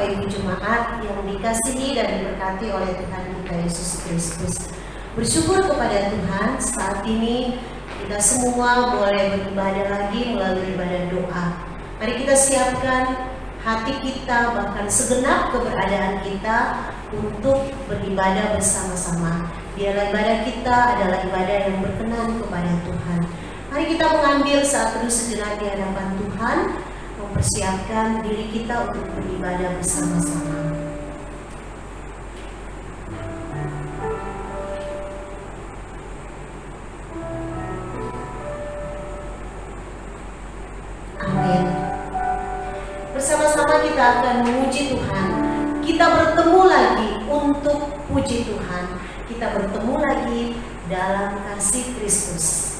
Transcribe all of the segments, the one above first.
Bapak Ibu Jemaat yang dikasihi dan diberkati oleh Tuhan kita Yesus Kristus. Bersyukur kepada Tuhan saat ini kita semua boleh beribadah lagi melalui ibadah doa. Mari kita siapkan hati kita, bahkan segenap keberadaan kita untuk beribadah bersama-sama. Biarlah ibadah kita adalah ibadah yang berkenan kepada Tuhan. Mari kita mengambil saat teduh sejenak di hadapan Tuhan, mempersiapkan diri kita untuk beribadah bersama-sama. Amin. Bersama-sama kita akan memuji Tuhan. Kita bertemu lagi untuk puji Tuhan. Kita bertemu lagi dalam kasih Kristus.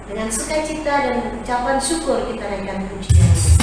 Dengan sukacita dan ucapan syukur kita naikkan pujian. Kasih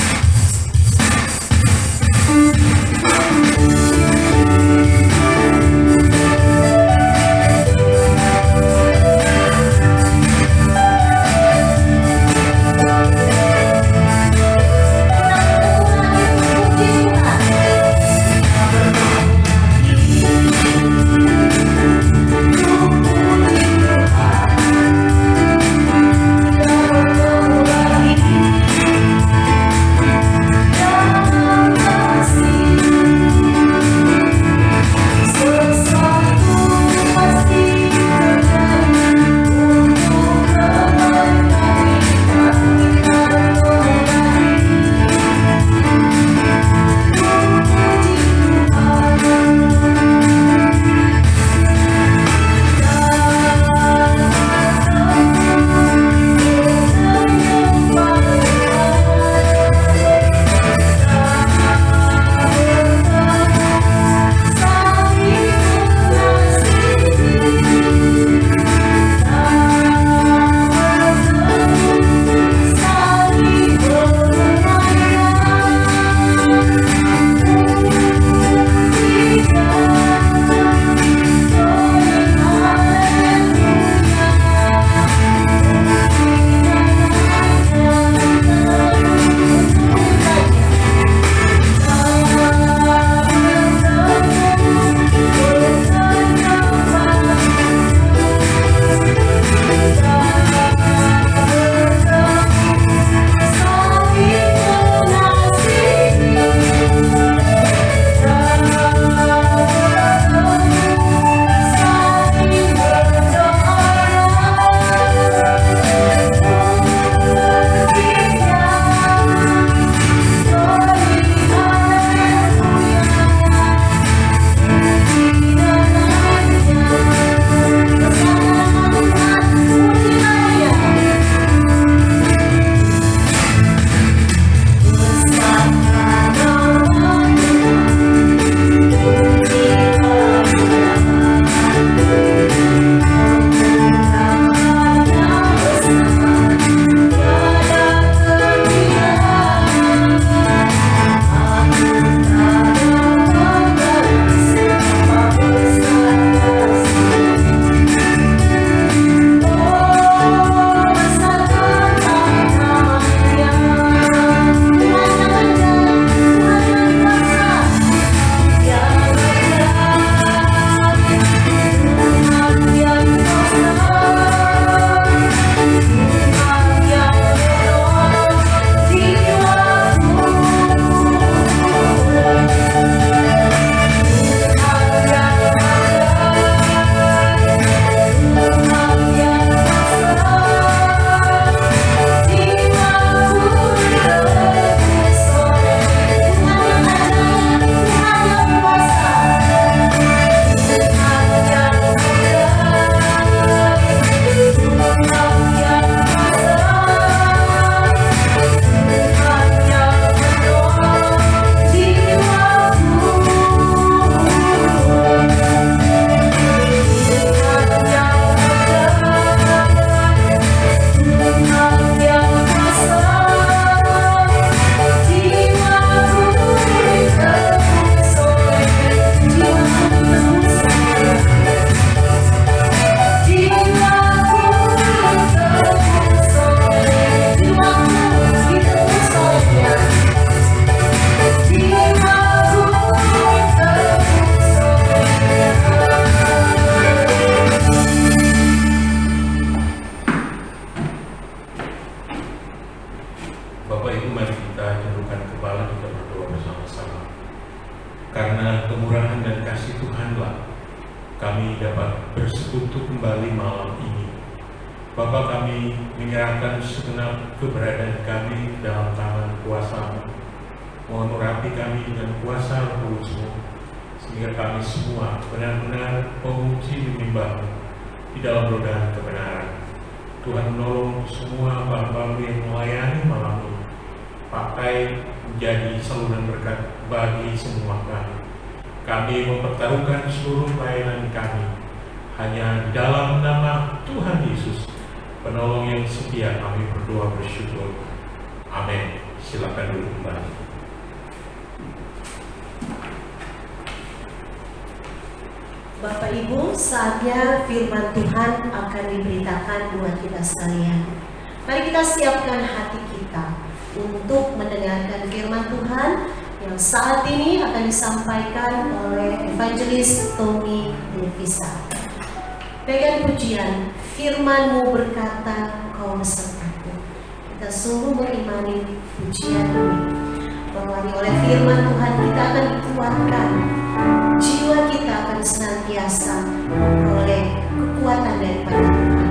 Tuhan dan kasih Tuhanlah kami dapat bersekutu kembali malam ini. Bapa, kami menyerahkan segenap keberadaan kami dalam tangan kuasa-Mu. Mohon urapi kami dengan kuasa Roh Kudus-Mu, sehingga kami semua benar-benar memuji menyembah di dalam roda kebenaran. Tuhan menolong semua hamba-Mu yang melayani malam ini, pakai menjadi saluran berkat bagi semua kami. Kami mempertaruhkan seluruh pelayanan kami hanya di dalam nama Tuhan Yesus, penolong yang setia. Kami berdoa bersyukur. Amin. Silakan duduk kembali. Bapak Ibu, saatnya firman Tuhan akan diberitakan buat kita sekalian. Mari kita siapkan hati kita untuk mendengarkan firman Tuhan yang saat ini akan disampaikan oleh Evangelis Tommy Devisa. Pegang pujian, firman-Mu berkata, Kau besertaku. Kita sungguh mengimani pujian ini, bahwa oleh firman Tuhan kita akan dikuatkan. Jiwa kita akan senantiasa memperoleh kekuatan daripada Tuhan.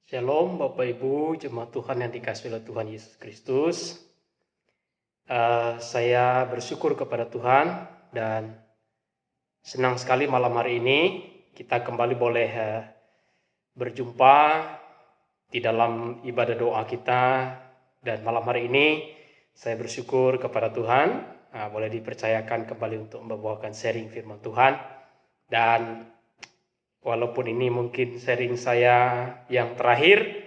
Shalom Bapak Ibu, jemaat Tuhan yang dikasihi oleh Tuhan Yesus Kristus. Saya bersyukur kepada Tuhan dan senang sekali malam hari ini kita kembali boleh berjumpa di dalam ibadah doa kita. Dan malam hari ini saya bersyukur kepada Tuhan boleh dipercayakan kembali untuk membawakan sharing firman Tuhan. Dan walaupun ini mungkin sharing saya yang terakhir,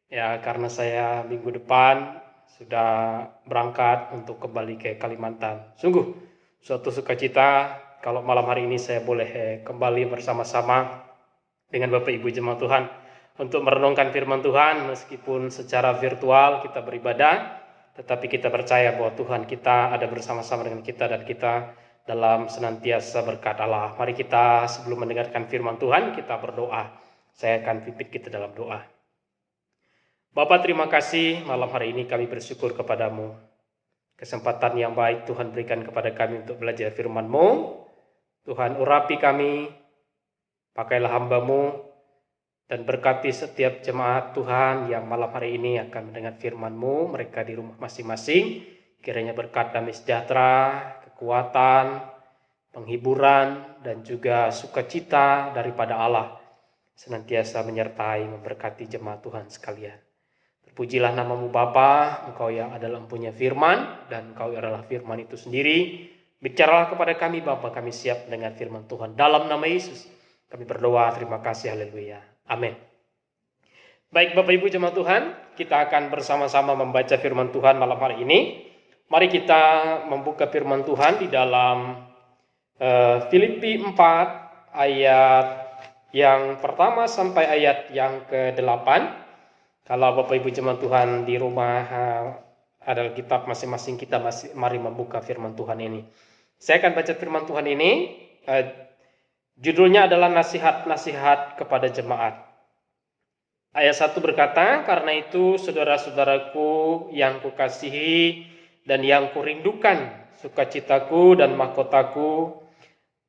ya karena saya minggu depan sudah berangkat untuk kembali ke Kalimantan. Sungguh suatu sukacita kalau malam hari ini saya boleh kembali bersama-sama dengan Bapak Ibu jemaat Tuhan untuk merenungkan firman Tuhan. Meskipun secara virtual kita beribadah, tetapi kita percaya bahwa Tuhan kita ada bersama-sama dengan kita dan kita dalam senantiasa berkat Allah. Mari kita sebelum mendengarkan firman Tuhan, kita berdoa. Saya akan pimpin kita dalam doa. Bapa, terima kasih malam hari ini kami bersyukur kepadamu. Kesempatan yang baik Tuhan berikan kepada kami untuk belajar firman-Mu. Tuhan urapi kami, pakailah hamba-Mu, dan berkati setiap jemaat Tuhan yang malam hari ini akan mendengar firman-Mu, mereka di rumah masing-masing. Kiranya berkat damai sejahtera, kekuatan, penghiburan, dan juga sukacita daripada Allah senantiasa menyertai memberkati jemaat Tuhan sekalian. Terpujilah namamu Bapa, Engkau yang adalah empunya firman, dan Engkau adalah firman itu sendiri. Bicaralah kepada kami Bapa, kami siap mendengar firman Tuhan. Dalam nama Yesus kami berdoa, terima kasih, haleluya, amin. Baik Bapak Ibu jemaat Tuhan, kita akan bersama-sama membaca firman Tuhan malam hari ini. Mari kita membuka firman Tuhan di dalam Filipi 4 ayat yang pertama sampai ayat yang ke-8. Kalau Bapak Ibu jemaat Tuhan di rumah ada kitab masing-masing, kita mari membuka firman Tuhan ini. Saya akan baca firman Tuhan ini. Judulnya adalah nasihat-nasihat kepada jemaat. Ayat 1 berkata, karena itu saudara-saudaraku yang kukasihi dan yang kurindukan, sukacitaku dan mahkotaku,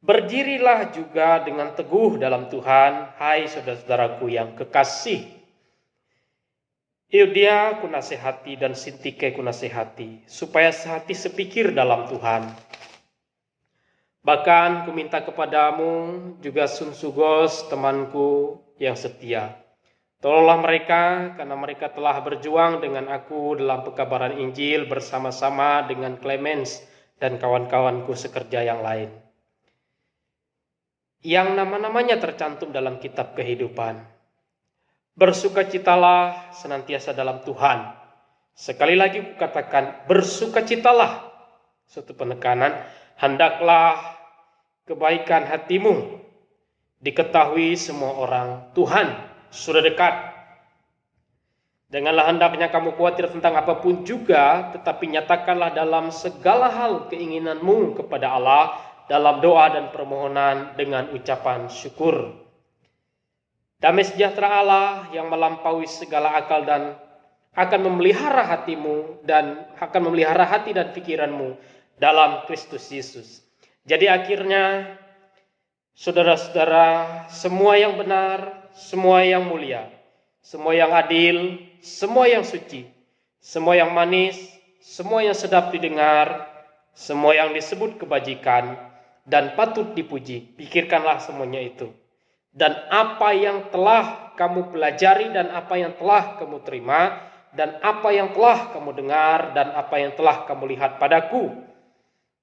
berdirilah juga dengan teguh dalam Tuhan, hai saudara-saudaraku yang kekasih. Eudia kunasihati dan Sintike kunasihati, supaya sehati sepikir dalam Tuhan. Bahkan kuminta kepadamu juga Sunsugos temanku yang setia. Tolonglah mereka, karena mereka telah berjuang dengan aku dalam pekabaran Injil bersama-sama dengan Clemens dan kawan-kawanku sekerja yang lain, yang nama-namanya tercantum dalam kitab kehidupan. Bersukacitalah senantiasa dalam Tuhan. Sekali lagi kukatakan, bersukacitalah. Suatu penekanan, hendaklah kebaikan hatimu diketahui semua orang. Tuhan sudah dekat. Janganlah hendaknya kamu khawatir tentang apapun juga, tetapi nyatakanlah dalam segala hal keinginanmu kepada Allah dalam doa dan permohonan dengan ucapan syukur. Damai sejahtera Allah yang melampaui segala akal dan akan memelihara hatimu dan akan memelihara hati dan pikiranmu dalam Kristus Yesus. Jadi akhirnya saudara-saudara, semua yang benar, semua yang mulia, semua yang adil, semua yang suci, semua yang manis, semua yang sedap didengar, semua yang disebut kebajikan dan patut dipuji, pikirkanlah semuanya itu. Dan apa yang telah kamu pelajari dan apa yang telah kamu terima dan apa yang telah kamu dengar dan apa yang telah kamu lihat padaku,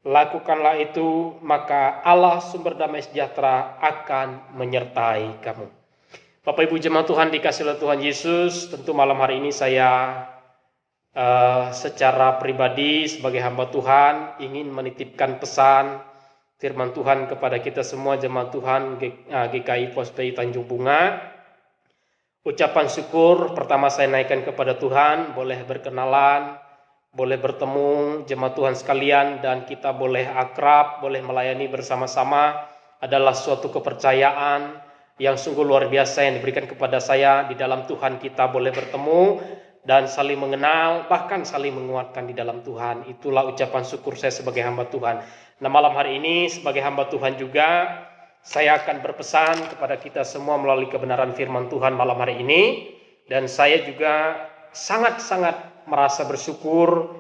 lakukanlah itu, maka Allah sumber damai sejahtera akan menyertai kamu. Bapak Ibu jemaat Tuhan dikasihi oleh Tuhan Yesus, tentu malam hari ini saya secara pribadi sebagai hamba Tuhan ingin menitipkan pesan firman Tuhan kepada kita semua jemaat Tuhan GKI Pospei Tanjung Bunga. Ucapan syukur pertama saya naikkan kepada Tuhan, boleh berkenalan, boleh bertemu jemaat Tuhan sekalian, dan kita boleh akrab, boleh melayani bersama-sama adalah suatu kepercayaan yang sungguh luar biasa yang diberikan kepada saya. Di dalam Tuhan kita boleh bertemu dan saling mengenal, bahkan saling menguatkan di dalam Tuhan. Itulah ucapan syukur saya sebagai hamba Tuhan. Nah malam hari ini sebagai hamba Tuhan juga, saya akan berpesan kepada kita semua melalui kebenaran firman Tuhan malam hari ini. Dan saya juga sangat-sangat merasa bersyukur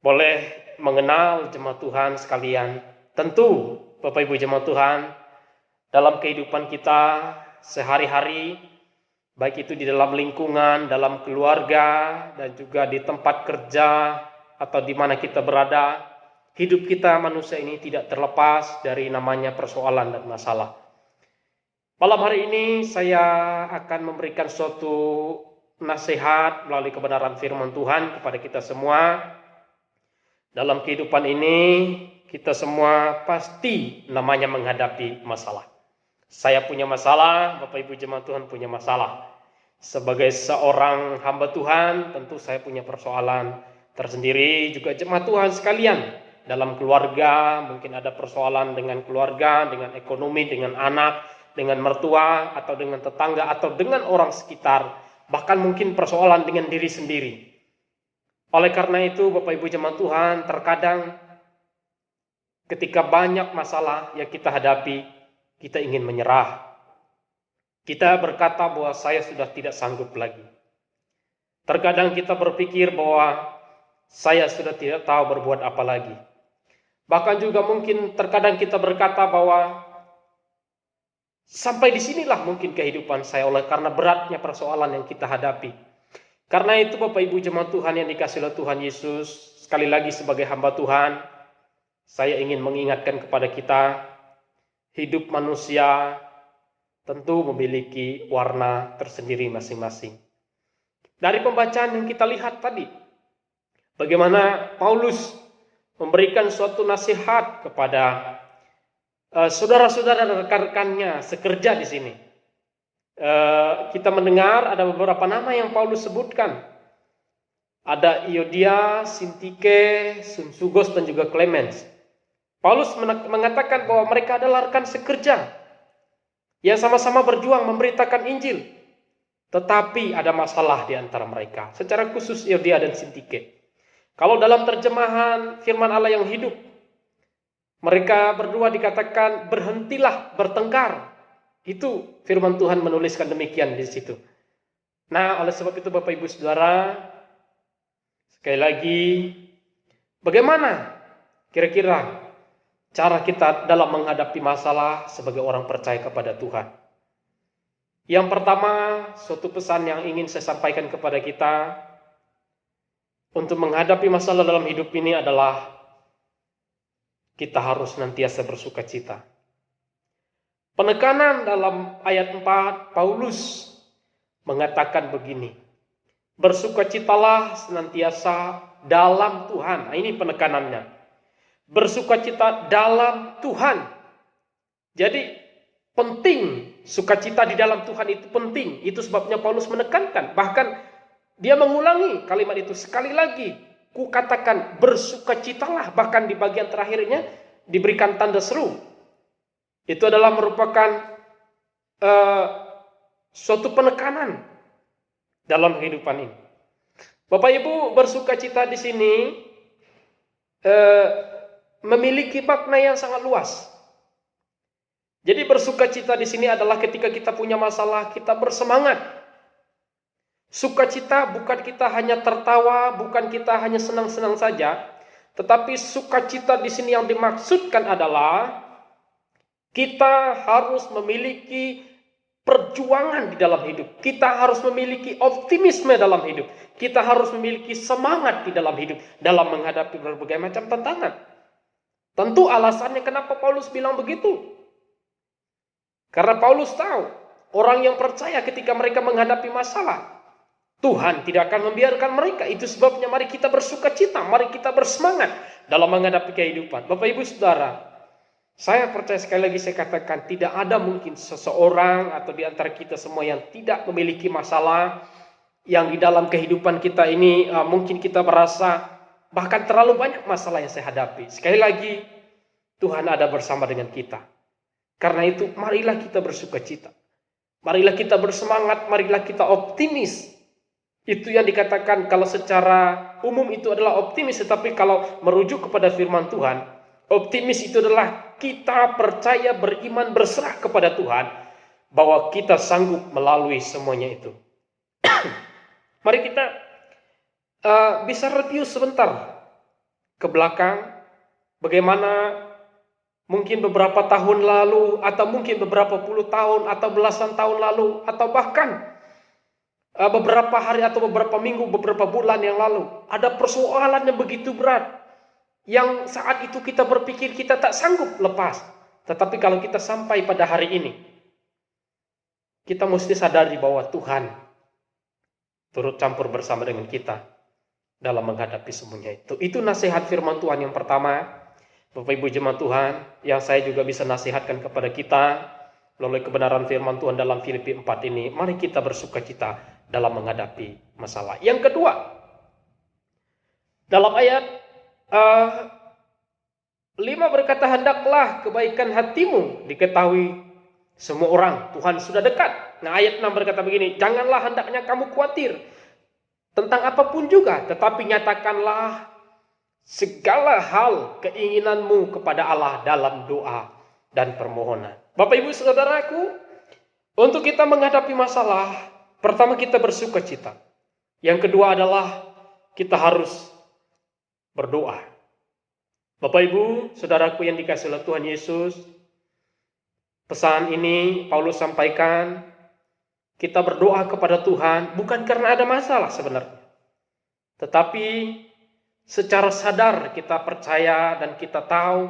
boleh mengenal jemaat Tuhan sekalian. Tentu Bapak Ibu jemaat Tuhan, dalam kehidupan kita sehari-hari, baik itu di dalam lingkungan, dalam keluarga, dan juga di tempat kerja atau di mana kita berada, hidup kita manusia ini tidak terlepas dari namanya persoalan dan masalah. Malam hari ini saya akan memberikan suatu nasihat melalui kebenaran firman Tuhan kepada kita semua. Dalam kehidupan ini kita semua pasti namanya menghadapi masalah. Saya punya masalah, Bapak Ibu jemaat Tuhan punya masalah. Sebagai seorang hamba Tuhan, tentu saya punya persoalan tersendiri, juga jemaat Tuhan sekalian. Dalam keluarga, mungkin ada persoalan dengan keluarga, dengan ekonomi, dengan anak, dengan mertua, atau dengan tetangga, atau dengan orang sekitar. Bahkan mungkin persoalan dengan diri sendiri. Oleh karena itu, Bapak Ibu jemaat Tuhan, terkadang ketika banyak masalah yang kita hadapi, kita ingin menyerah. Kita berkata bahwa saya sudah tidak sanggup lagi. Terkadang kita berpikir bahwa saya sudah tidak tahu berbuat apa lagi. Bahkan juga mungkin terkadang kita berkata bahwa sampai disinilah mungkin kehidupan saya oleh karena beratnya persoalan yang kita hadapi. Karena itu Bapak Ibu jemaat Tuhan yang dikasihi oleh Tuhan Yesus, sekali lagi sebagai hamba Tuhan, saya ingin mengingatkan kepada kita, hidup manusia tentu memiliki warna tersendiri masing-masing. Dari pembacaan yang kita lihat tadi, bagaimana Paulus memberikan suatu nasihat kepada saudara-saudara dan rekan-rekannya sekerja di sini. Kita mendengar ada beberapa nama yang Paulus sebutkan. Ada Iodia, Sintike, Sunsugos, dan juga Clemens. Paulus mengatakan bahwa mereka adalah rekan sekerja yang sama-sama berjuang memberitakan Injil. Tetapi ada masalah di antara mereka. Secara khusus Iodia dan Sintike. Kalau dalam terjemahan firman Allah yang hidup, mereka berdua dikatakan berhentilah bertengkar. Itu firman Tuhan menuliskan demikian di situ. Nah, oleh sebab itu Bapak Ibu Saudara, sekali lagi, bagaimana kira-kira cara kita dalam menghadapi masalah sebagai orang percaya kepada Tuhan? Yang pertama, suatu pesan yang ingin saya sampaikan kepada kita untuk menghadapi masalah dalam hidup ini adalah kita harus senantiasa bersuka cita. Penekanan dalam ayat 4, Paulus mengatakan begini, bersukacitalah senantiasa dalam Tuhan. Nah, ini penekanannya. Bersukacita dalam Tuhan. Jadi penting, sukacita di dalam Tuhan itu penting. Itu sebabnya Paulus menekankan. Bahkan dia mengulangi kalimat itu sekali lagi. Ku katakan bersukacitalah. Bahkan di bagian terakhirnya diberikan tanda seru. Itu adalah merupakan suatu penekanan dalam kehidupan ini. Bapak Ibu, bersukacita di sini memiliki makna yang sangat luas. Jadi bersukacita di sini adalah ketika kita punya masalah, kita bersemangat. Sukacita bukan kita hanya tertawa, bukan kita hanya senang-senang saja, tetapi sukacita di sini yang dimaksudkan adalah kita harus memiliki perjuangan di dalam hidup. Kita harus memiliki optimisme dalam hidup. Kita harus memiliki semangat di dalam hidup dalam menghadapi berbagai macam tantangan. Tentu alasannya kenapa Paulus bilang begitu. Karena Paulus tahu orang yang percaya ketika mereka menghadapi masalah, Tuhan tidak akan membiarkan mereka. Itu sebabnya mari kita bersukacita, mari kita bersemangat dalam menghadapi kehidupan. Bapak Ibu Saudara, saya percaya sekali lagi saya katakan tidak ada mungkin seseorang atau di antara kita semua yang tidak memiliki masalah yang di dalam kehidupan kita ini mungkin kita merasa bahkan terlalu banyak masalah yang saya hadapi. Sekali lagi Tuhan ada bersama dengan kita. Karena itu marilah kita bersukacita. Marilah kita bersemangat, marilah kita optimis. Itu yang dikatakan kalau secara umum itu adalah optimis. Tetapi kalau merujuk kepada firman Tuhan, optimis itu adalah kita percaya, beriman, berserah kepada Tuhan bahwa kita sanggup melalui semuanya itu. Mari kita bisa review sebentar ke belakang. Bagaimana mungkin beberapa tahun lalu, atau mungkin beberapa puluh tahun, atau belasan tahun lalu, atau bahkan beberapa hari atau beberapa minggu, beberapa bulan yang lalu, ada persoalan yang begitu berat, yang saat itu kita berpikir kita tak sanggup lepas. Tetapi kalau kita sampai pada hari ini, kita mesti sadari bahwa Tuhan turut campur bersama dengan kita dalam menghadapi semuanya itu. Itu nasihat firman Tuhan yang pertama, Bapak Ibu jemaat Tuhan, yang saya juga bisa nasihatkan kepada kita melalui kebenaran firman Tuhan dalam Filipi 4 ini. Mari kita bersukacita dalam menghadapi masalah. Yang kedua, dalam ayat 5 berkata, hendaklah kebaikan hatimu diketahui semua orang, Tuhan sudah dekat. Nah, ayat 6 berkata begini, janganlah hendaknya kamu khawatir tentang apapun juga, tetapi nyatakanlah segala hal keinginanmu kepada Allah dalam doa dan permohonan. Bapak Ibu Saudaraku, untuk kita menghadapi masalah, pertama kita bersukacita. Yang kedua adalah kita harus berdoa. Bapak Ibu, saudaraku yang dikasihi oleh Tuhan Yesus, pesan ini Paulus sampaikan, kita berdoa kepada Tuhan bukan karena ada masalah sebenarnya. Tetapi secara sadar kita percaya dan kita tahu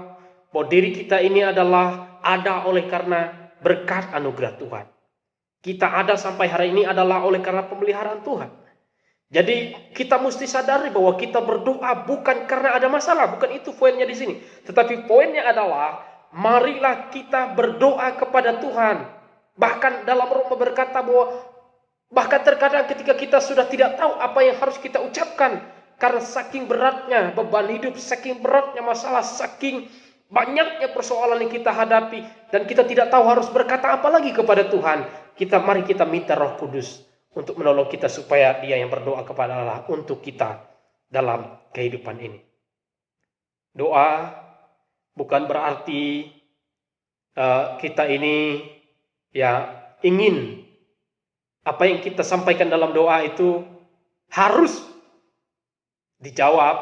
bahwa diri kita ini adalah ada oleh karena berkat anugerah Tuhan. Kita ada sampai hari ini adalah oleh karena pemeliharaan Tuhan. Jadi kita mesti sadari bahwa kita berdoa bukan karena ada masalah, bukan itu poinnya di sini. Tetapi poinnya adalah marilah kita berdoa kepada Tuhan. Bahkan dalam Roma berkata bahwa bahkan terkadang ketika kita sudah tidak tahu apa yang harus kita ucapkan karena saking beratnya beban hidup, saking beratnya masalah, saking banyaknya persoalan yang kita hadapi dan kita tidak tahu harus berkata apa lagi kepada Tuhan. Mari kita minta Roh Kudus untuk menolong kita supaya Dia yang berdoa kepada Allah untuk kita dalam kehidupan ini. Doa bukan berarti kita ini ya ingin apa yang kita sampaikan dalam doa itu harus dijawab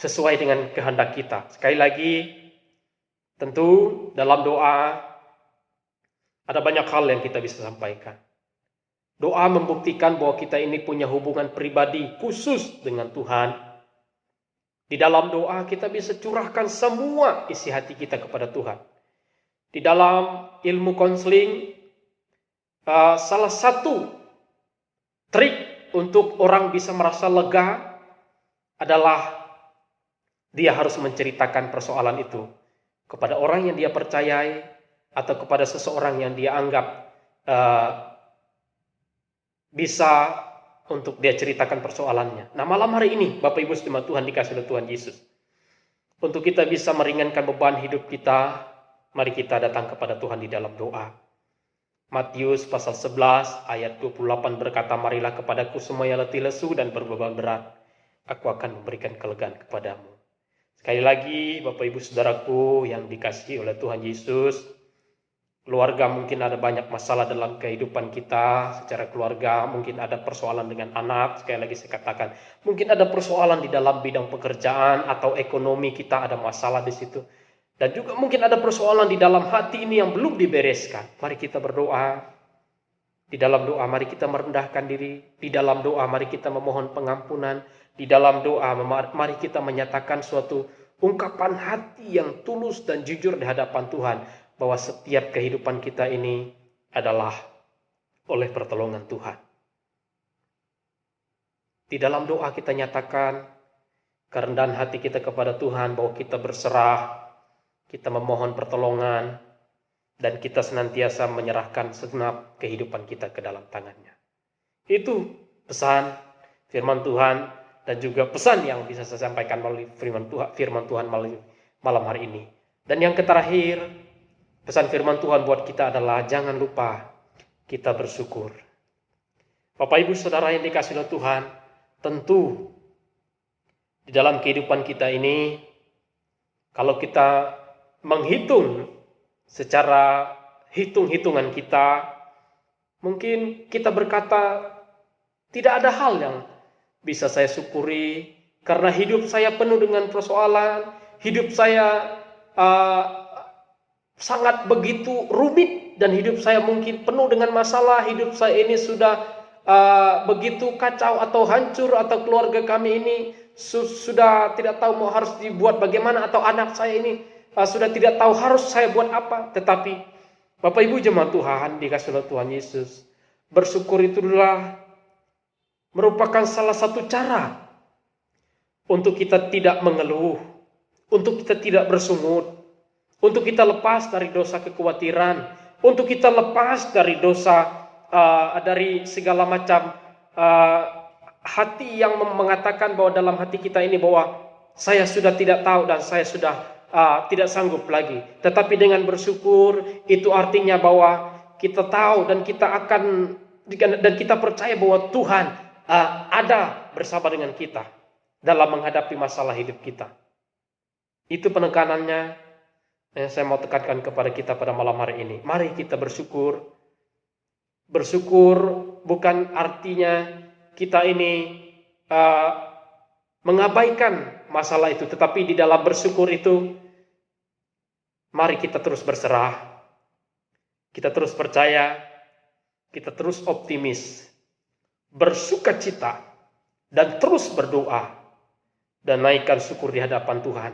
sesuai dengan kehendak kita. Sekali lagi, tentu dalam doa ada banyak hal yang kita bisa sampaikan. Doa membuktikan bahwa kita ini punya hubungan pribadi khusus dengan Tuhan. Di dalam doa kita bisa curahkan semua isi hati kita kepada Tuhan. Di dalam ilmu konseling, salah satu trik untuk orang bisa merasa lega adalah dia harus menceritakan persoalan itu kepada orang yang dia percayai atau kepada seseorang yang dia anggap bisa untuk dia ceritakan persoalannya. Nah, malam hari ini Bapak Ibu jemaat Tuhan dikasihi oleh Tuhan Yesus, untuk kita bisa meringankan beban hidup kita, mari kita datang kepada Tuhan di dalam doa. Matius pasal 11 ayat 28 berkata, marilah kepadaku semua yang letih lesu dan berbeban berat, aku akan memberikan kelegaan kepadamu. Sekali lagi Bapak Ibu saudaraku yang dikasihi oleh Tuhan Yesus, keluarga mungkin ada banyak masalah dalam kehidupan kita. Secara keluarga mungkin ada persoalan dengan anak. Sekali lagi saya katakan, mungkin ada persoalan di dalam bidang pekerjaan atau ekonomi kita ada masalah di situ. Dan juga mungkin ada persoalan di dalam hati ini yang belum dibereskan. Mari kita berdoa. Di dalam doa mari kita merendahkan diri. Di dalam doa mari kita memohon pengampunan. Di dalam doa mari kita menyatakan suatu ungkapan hati yang tulus dan jujur di hadapan Tuhan, bahwa setiap kehidupan kita ini adalah oleh pertolongan Tuhan. Di dalam doa kita nyatakan kerendahan hati kita kepada Tuhan, bahwa kita berserah, kita memohon pertolongan, dan kita senantiasa menyerahkan segenap kehidupan kita ke dalam tangannya. Itu pesan firman Tuhan dan juga pesan yang bisa saya sampaikan melalui firman Tuhan malam hari ini. Dan yang terakhir, pesan firman Tuhan buat kita adalah jangan lupa kita bersyukur. Bapak Ibu Saudara yang dikasihi oleh Tuhan, tentu di dalam kehidupan kita ini, kalau kita menghitung secara hitung-hitungan kita, mungkin kita berkata tidak ada hal yang bisa saya syukuri karena hidup saya penuh dengan persoalan, hidup saya sangat begitu rumit dan hidup saya mungkin penuh dengan masalah. Hidup saya ini sudah begitu kacau atau hancur, atau keluarga kami ini sudah tidak tahu mau harus dibuat bagaimana, atau anak saya ini sudah tidak tahu harus saya buat apa. Tetapi Bapak Ibu jemaat Tuhan dikasihi oleh Tuhan Yesus, bersyukur itu adalah merupakan salah satu cara untuk kita tidak mengeluh, untuk kita tidak bersungut, untuk kita lepas dari dosa kekhawatiran, untuk kita lepas dari dosa, dari segala macam hati yang mengatakan bahwa dalam hati kita ini bahwa saya sudah tidak tahu dan saya sudah tidak sanggup lagi. Tetapi dengan bersyukur itu artinya bahwa kita tahu dan kita percaya bahwa Tuhan ada bersama dengan kita dalam menghadapi masalah hidup kita. Itu penekanannya yang saya mau tekankan kepada kita pada malam hari ini. Mari kita bersyukur. Bersyukur bukan artinya kita ini mengabaikan masalah itu, tetapi di dalam bersyukur itu, mari kita terus berserah, kita terus percaya, kita terus optimis, bersuka cita, dan terus berdoa, dan naikkan syukur di hadapan Tuhan.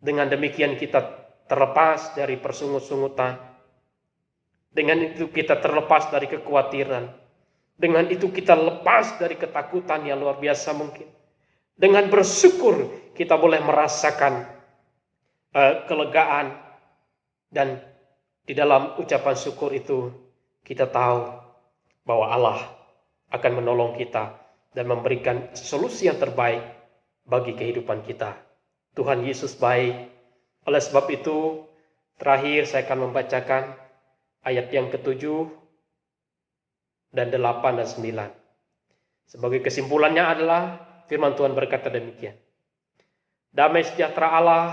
Dengan demikian kita terlepas dari persungut-sungutan, dengan itu kita terlepas dari kekhawatiran, dengan itu kita lepas dari ketakutan yang luar biasa mungkin. Dengan bersyukur kita boleh merasakan kelegaan, dan di dalam ucapan syukur itu kita tahu bahwa Allah akan menolong kita dan memberikan solusi yang terbaik bagi kehidupan kita. Tuhan Yesus baik. Oleh sebab itu, terakhir saya akan membacakan ayat yang ke-7 dan 8 dan 9. Sebagai kesimpulannya adalah firman Tuhan berkata demikian. Damai sejahtera Allah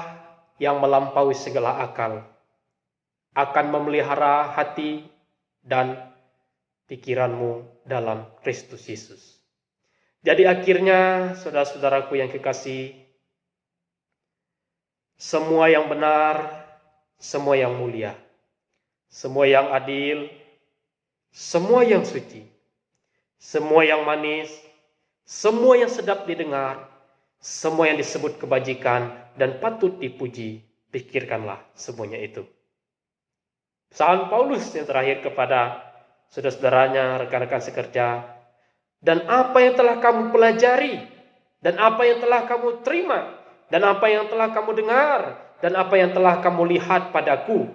yang melampaui segala akal akan memelihara hati dan pikiranmu dalam Kristus Yesus. Jadi akhirnya, saudara-saudaraku yang kekasih, semua yang benar, semua yang mulia, semua yang adil, semua yang suci, semua yang manis, semua yang sedap didengar, semua yang disebut kebajikan dan patut dipuji, pikirkanlah semuanya itu. Pesan Paulus yang terakhir kepada saudara-saudaranya, rekan-rekan sekerja, dan apa yang telah kamu pelajari, dan apa yang telah kamu terima, dan apa yang telah kamu dengar, dan apa yang telah kamu lihat padaku,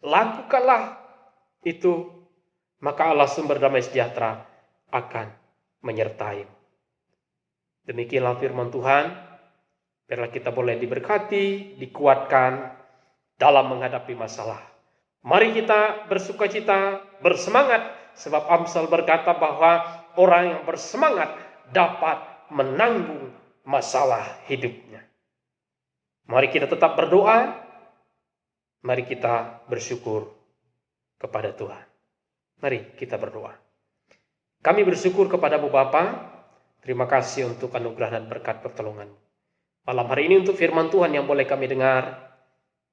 lakukanlah itu, maka Allah sumber damai sejahtera akan menyertai. Demikianlah firman Tuhan. Biarlah kita boleh diberkati, dikuatkan dalam menghadapi masalah. Mari kita bersukacita, bersemangat, sebab Amsal berkata bahwa orang yang bersemangat dapat menanggung masalah hidupnya. Mari kita tetap berdoa. Mari kita bersyukur kepada Tuhan. Mari kita berdoa. Kami bersyukur kepadamu Bapa. Terima kasih untuk anugerah dan berkat pertolongan-Mu. Malam hari ini untuk firman Tuhan yang boleh kami dengar.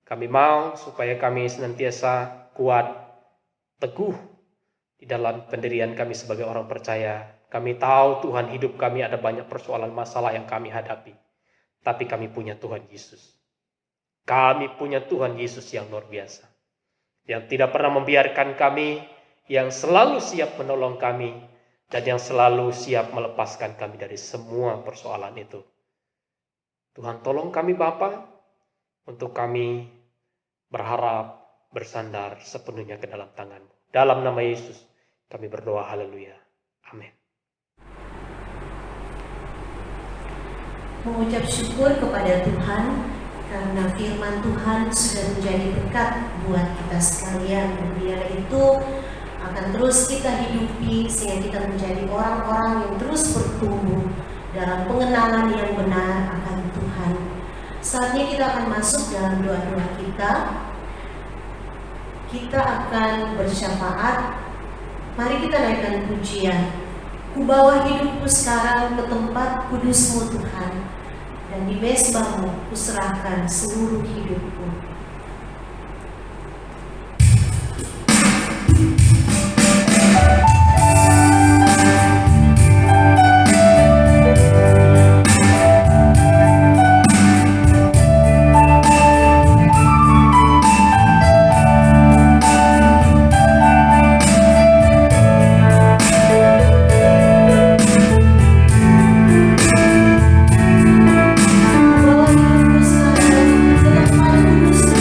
Kami mau supaya kami senantiasa kuat, teguh di dalam pendirian kami sebagai orang percaya. Kami tahu Tuhan, hidup kami ada banyak persoalan masalah yang kami hadapi. Tapi kami punya Tuhan Yesus. Kami punya Tuhan Yesus yang luar biasa, yang tidak pernah membiarkan kami, yang selalu siap menolong kami, dan yang selalu siap melepaskan kami dari semua persoalan itu. Tuhan tolong kami Bapa, untuk kami berharap, bersandar sepenuhnya ke dalam tangan-Mu. Dalam nama Yesus kami berdoa, haleluya. Amin. Mengucap syukur kepada Tuhan karena firman Tuhan sudah menjadi berkat buat kita sekalian, dan biarlah itu akan terus kita hidupi sehingga kita menjadi orang-orang yang terus bertumbuh dalam pengenalan yang benar akan Tuhan. Saatnya kita akan masuk dalam doa-doa kita. Kita akan bersyafaat. Mari kita naikkan pujian. Ku bawa hidupku sekarang ke tempat kudus-Mu Tuhan, dan di mezbah-Mu kuserahkan seluruh hidupku. Bawa hidupku sekarang ke tempat kudus-Mu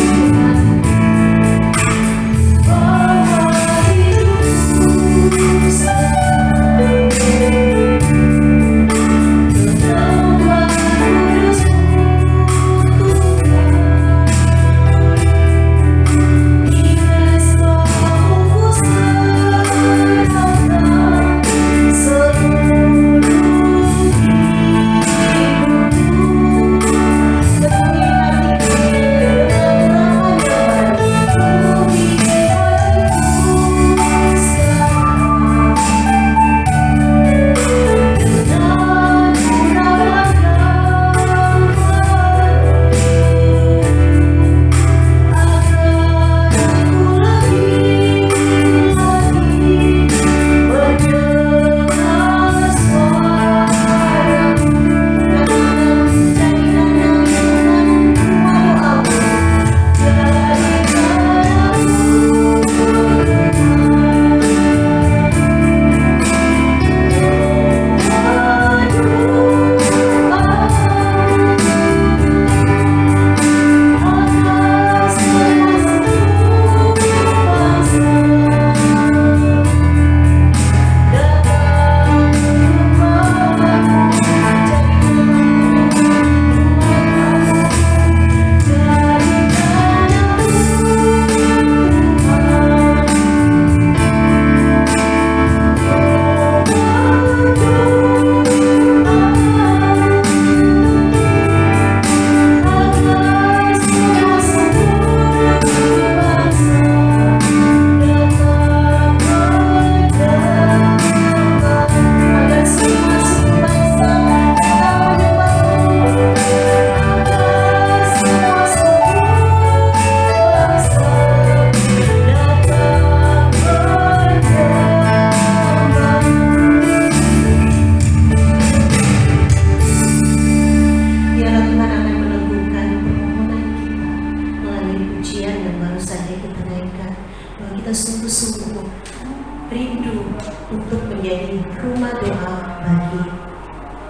untuk menjadi rumah doa bagi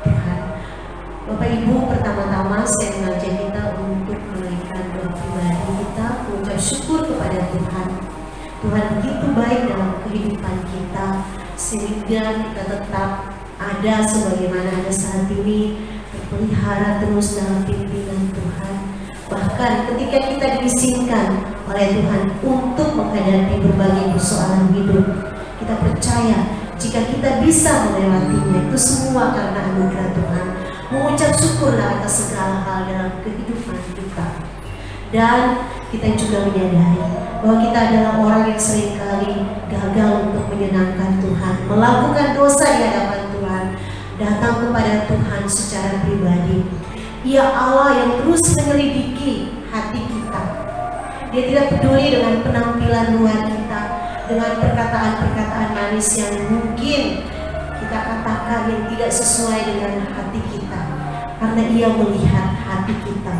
Tuhan. Bapak Ibu, pertama-tama saya mengajak kita untuk menaikkan doa pribadi kita, mengucap syukur kepada Tuhan. Tuhan begitu baik dalam kehidupan kita, sehingga kita tetap ada sebagaimana ada saat ini, terpelihara terus dalam pimpinan Tuhan. Bahkan ketika kita diizinkan oleh Tuhan untuk menghadapi berbagai persoalan hidup, kita percaya jika kita bisa melewatinya, itu semua karena anugerah Tuhan. Mengucap syukurlah atas segala hal dalam kehidupan kita. Dan kita juga menyadari bahwa kita adalah orang yang seringkali gagal untuk menyenangkan Tuhan, melakukan dosa di hadapan Tuhan, datang kepada Tuhan secara pribadi. Ia Allah yang terus menyelidiki hati kita. Dia tidak peduli dengan penampilan luar kita, dengan perkataan-perkataan manis yang mungkin kita katakan yang tidak sesuai dengan hati kita, karena Ia melihat hati kita.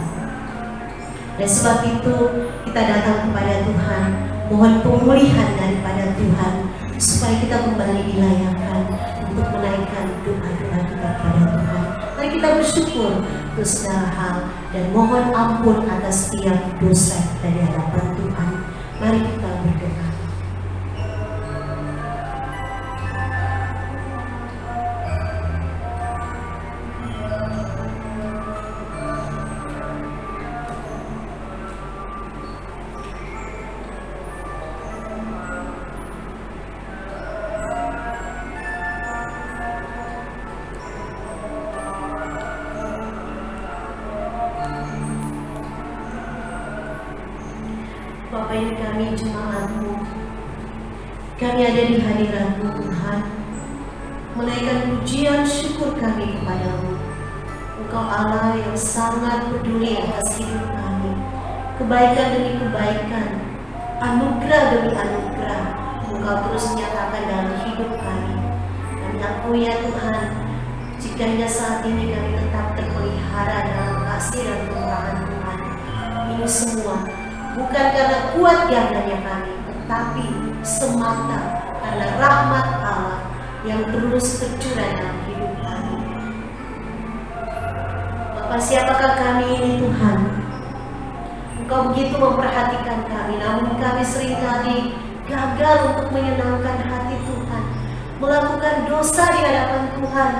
Dan sebab itu kita datang kepada Tuhan, mohon pemulihan daripada Tuhan, supaya kita kembali dilayakkan untuk menaikkan doa-doa kita kepada Tuhan. Mari kita bersyukur untuk segala hal dan mohon ampun atas setiap dosa dari hadapan Tuhan. Mari kita berdoa. Bapa ini kami jemaat-Mu, kami ada di hadirat-Mu Tuhan, menaikkan pujian syukur kami kepada-Mu. Engkau Allah yang sangat peduli atas hidup kami, kebaikan demi kebaikan, anugerah demi anugerah Engkau terus nyatakan dalam hidup kami. Kami akui ya Tuhan, jika hingga saat ini kami tetap terpelihara dalam kasih dan kemurahan Tuhan, ini semua bukan karena kuat gagahnya kami, tetapi semata karena rahmat Allah yang terus tercurah dalam hidup kami. Bapak, siapakah kami ini Tuhan? Engkau begitu memperhatikan kami, namun kami seringkali gagal untuk menyenangkan hati Tuhan, melakukan dosa di hadapan Tuhan.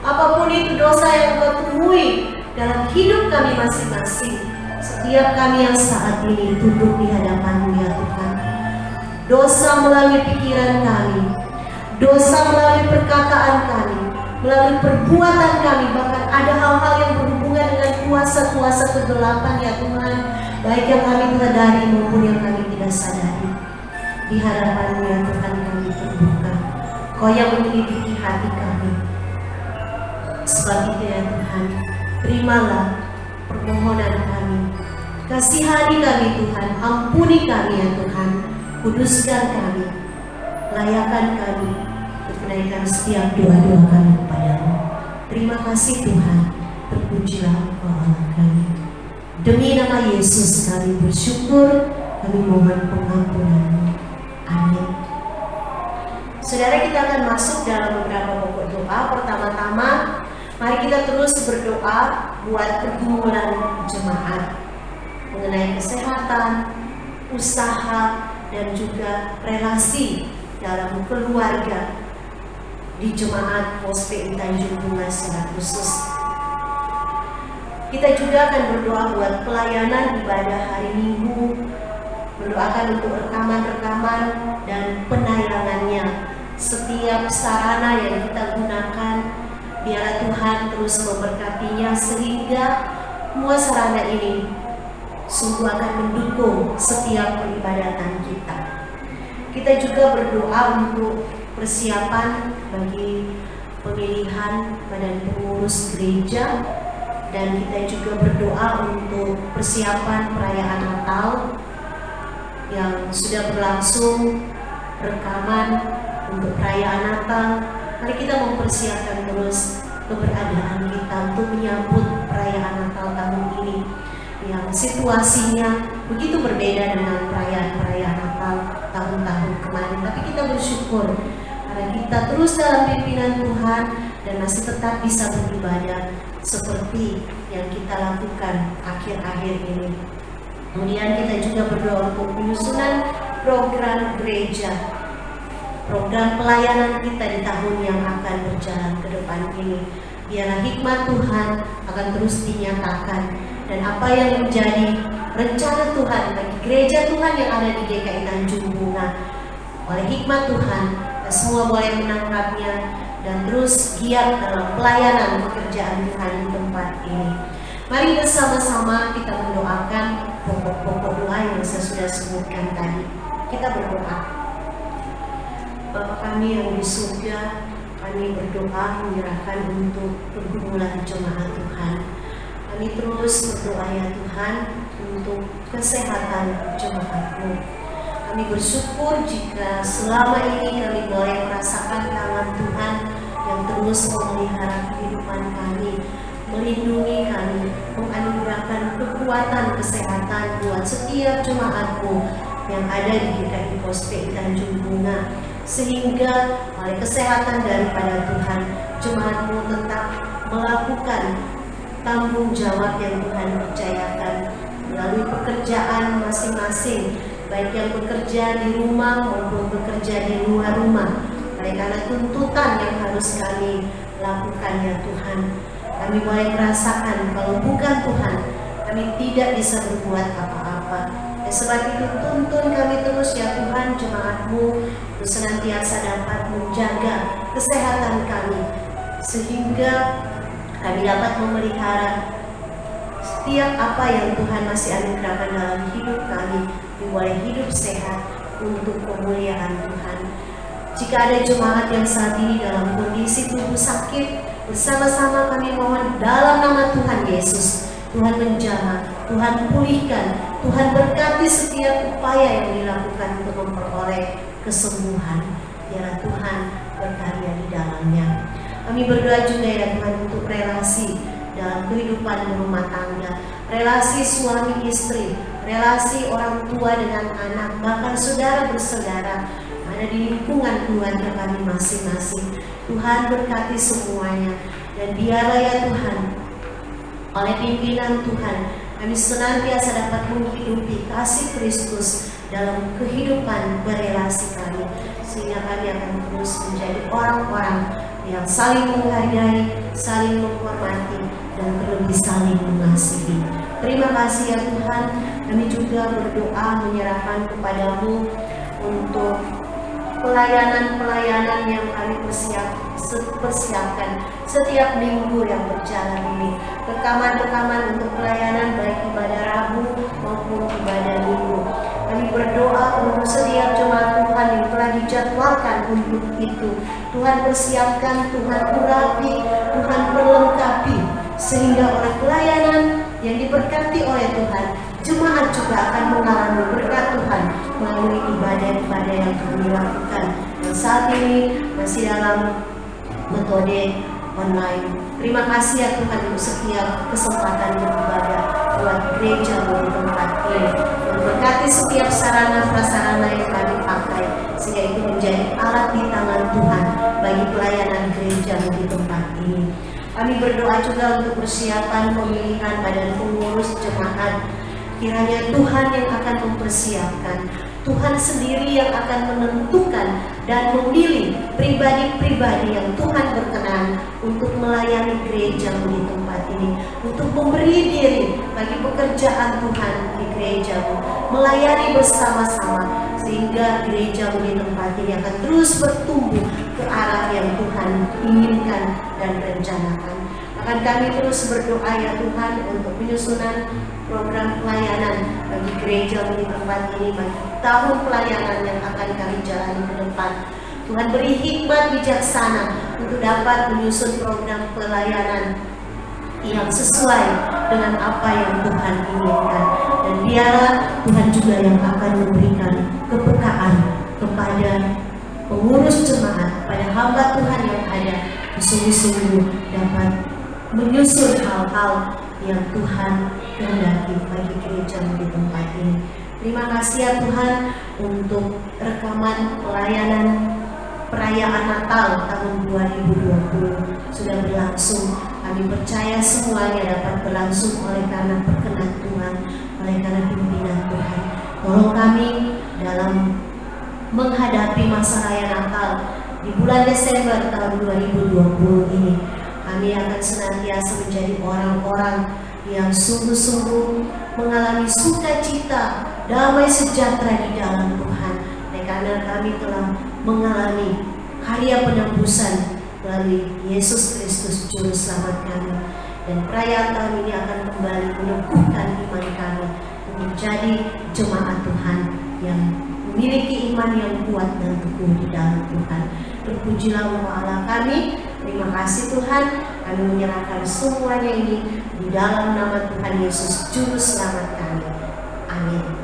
Apapun itu dosa yang Engkau temui dalam hidup kami masing-masing, setiap kami yang saat ini tunduk di hadapan-Mu ya Tuhan. Dosa melalui pikiran kami, dosa melalui perkataan kami, melalui perbuatan kami, bahkan ada hal-hal yang berhubungan dengan kuasa-kuasa kegelapan ya Tuhan, baik yang kami sadari maupun yang kami tidak sadari. Di hadapan-Mu ya Tuhan kami terbuka, Kau yang menyelidiki hati kami. Sebab itu ya Tuhan, terimalah permohonan kami, kasihani kami Tuhan, ampuni kami ya Tuhan, kuduskan kami, layakan kami untuk menaikkan setiap doa-doa kami kepada-Mu. Terima kasih Tuhan, terpujilah Engkau Allah kami. Demi nama Yesus kami bersyukur, kami mohon pengampunan-Mu. Amin. Saudara, kita akan masuk dalam beberapa pokok doa. Pertama-tama, mari kita terus berdoa buat pergumulan jemaat mengenai kesehatan, usaha, dan juga relasi dalam keluarga di jemaat POSPI Tanjung Bunga secara khusus. Kita juga akan berdoa buat pelayanan ibadah hari Minggu, mendoakan untuk rekaman-rekaman dan penayangannya. Setiap sarana yang kita gunakan, biarlah Tuhan terus memberkatinya sehingga semua sarana ini sungguh akan mendukung setiap peribadatan kita. Kita juga berdoa untuk persiapan bagi pemilihan badan pengurus gereja, dan kita juga berdoa untuk persiapan perayaan Natal yang sudah berlangsung, rekaman untuk perayaan Natal. Mari kita mempersiapkan terus keberadaan kita untuk menyambut perayaan Natal tahun ini yang situasinya begitu berbeda dengan perayaan-perayaan Natal tahun-tahun kemarin. Tapi kita bersyukur karena kita terus dalam pimpinan Tuhan dan masih tetap bisa beribadah seperti yang kita lakukan akhir-akhir ini. Kemudian kita juga berdoa untuk penyusunan program gereja, program pelayanan kita di tahun yang akan berjalan ke depan ini. Biarlah hikmat Tuhan akan terus dinyatakan, dan apa yang menjadi rencana Tuhan bagi gereja Tuhan yang ada di GKI Tanjung Bunga, oleh hikmat Tuhan kita semua boleh menangkapnya dan terus giat dalam pelayanan pekerjaan Tuhan di tempat ini. Mari bersama-sama kita mendoakan pokok-pokok doa yang saya sudah sebutkan tadi. Kita berdoa. Bapa kami yang di surga, kami berdoa menyerahkan untuk pergumulan jemaat Tuhan. Kami terus berdoa ya Tuhan untuk kesehatan jemaat-Mu. Kami bersyukur jika selama ini kami boleh merasakan tangan Tuhan yang terus memelihara kehidupan kami, melindungi kami, menganugerahkan kekuatan kesehatan buat setiap jemaat-Mu yang ada di GKI Kospek Tanjung Bunga, sehingga oleh kesehatan daripada Tuhan, jemaat-Mu tetap melakukan tanggung jawab yang Tuhan percayakan melalui pekerjaan masing-masing, baik yang bekerja di rumah maupun bekerja di luar rumah. Karena tuntutan yang harus kami lakukan ya Tuhan, kami boleh merasakan kalau bukan Tuhan, kami tidak bisa berbuat apa-apa. Sebab itu tuntun kami terus ya Tuhan, jemaat-Mu untuk senantiasa dapat menjaga kesehatan kami, sehingga kami dapat memelihara setiap apa yang Tuhan masih anugerahkan dalam hidup kami, boleh hidup sehat untuk kemuliaan Tuhan. Jika ada jemaat yang saat ini dalam kondisi tubuh sakit, bersama-sama kami mohon dalam nama Tuhan Yesus, Tuhan menjamah, Tuhan pulihkan, Tuhan berkati setiap upaya yang dilakukan untuk memperoleh kesembuhan. Biarlah Tuhan berkarya di dalamnya. Kami berdoa juga ya Tuhan untuk relasi dalam kehidupan rumah tangga, relasi suami istri, relasi orang tua dengan anak, bahkan saudara bersaudara, ada di lingkungan keluarga kami masing-masing. Tuhan berkati semuanya, dan biarlah ya Tuhan, oleh pimpinan Tuhan, kami senantiasa dapat menghidupi kasih Kristus dalam kehidupan berelasi kami, sehingga kami akan terus menjadi orang-orang yang saling menghargai, saling menghormati, dan terlebih saling mengasihi. Terima kasih ya Tuhan, kami juga berdoa menyerahkan kepadamu untuk pelayanan-pelayanan yang kami persiapkan setiap minggu yang berjalan ini. Rekaman-rekaman untuk pelayanan baik ibadah Rabu maupun ibadah Minggu. Kami berdoa untuk setiap jemaat Tuhan yang telah dijadwalkan untuk itu. Tuhan persiapkan, Tuhan urapi, Tuhan perlengkapi, sehingga oleh pelayanan yang diberkati oleh Tuhan, jemaat juga akan mengalami berkat Tuhan melalui ibadah-ibadah yang kami lakukan, yang saat ini masih dalam metode online. Terima kasih ya Tuhan untuk setiap kesempatan beribadah buat gereja di tempat ini, dan berkati setiap sarana prasarana yang kami pakai, sehingga itu menjadi alat di tangan Tuhan bagi pelayanan gereja di tempat ini. Kami berdoa juga untuk persiapan pemilihan badan pengurus jemaat. Kiranya Tuhan yang akan mempersiapkan, Tuhan sendiri yang akan menentukan dan memilih pribadi-pribadi yang Tuhan berkenan untuk melayani gereja di tempat ini, untuk memberi diri bagi pekerjaan Tuhan di gereja, melayani bersama-sama, sehingga gereja di tempat ini akan terus bertumbuh ke arah yang Tuhan inginkan dan rencanakan. Akan kami terus berdoa ya Tuhan untuk penyusunan program pelayanan bagi gereja di tempat ini, bagi tahun pelayanan yang akan kami jalani ke depan. Tuhan beri hikmat bijaksana untuk dapat menyusun program pelayanan yang sesuai dengan apa yang Tuhan inginkan. Dan biarlah Tuhan juga yang akan memberikan kepekaan kepada pengurus jemaat, pada hamba Tuhan yang ada, sungguh-sungguh dapat menyusun hal-hal yang Tuhan kehendaki bagi gereja di tempat ini. Terima kasih ya Tuhan untuk rekaman pelayanan perayaan Natal tahun 2020 sudah berlangsung. Kami percaya semuanya dapat berlangsung oleh karena perkenan Tuhan, oleh karena pimpinan Tuhan. Tolong kami dalam menghadapi masa raya Natal di bulan Desember tahun 2020 ini. Kami akan senantiasa menjadi orang-orang yang sungguh-sungguh mengalami sukacita, damai sejahtera di dalam Tuhan. Karena kami telah mengalami karya penebusan melalui Yesus Kristus Juru Selamat kami. Dan perayaan tahun ini akan kembali meneguhkan iman kami untuk menjadi jemaat Tuhan yang memiliki iman yang kuat dan teguh di dalam Tuhan. Terpujilah Allah kami. Terima kasih Tuhan. Kami menyerahkan semuanya ini di dalam nama Tuhan Yesus Juru Selamat kami. Amin.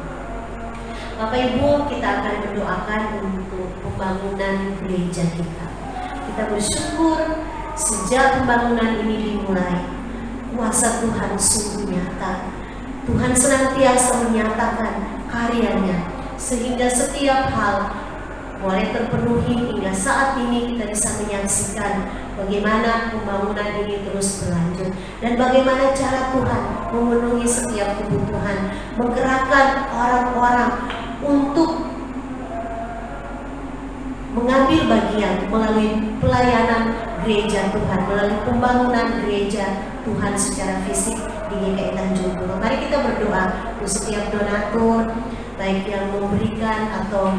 Bapak Ibu, kita akan berdoakan untuk pembangunan gereja kita. Kita bersyukur sejak pembangunan ini dimulai, kuasa Tuhan sungguh nyata. Tuhan senantiasa menyatakan karyanya, sehingga setiap hal boleh terpenuhi hingga saat ini kita bisa menyaksikan bagaimana pembangunan ini terus berlanjut dan bagaimana cara Tuhan memenuhi setiap kebutuhan, menggerakkan orang-orang untuk mengambil bagian melalui pelayanan gereja Tuhan, melalui pembangunan gereja Tuhan secara fisik di GKI Tanjung Puro. Mari kita berdoa untuk setiap donatur, baik yang memberikan atau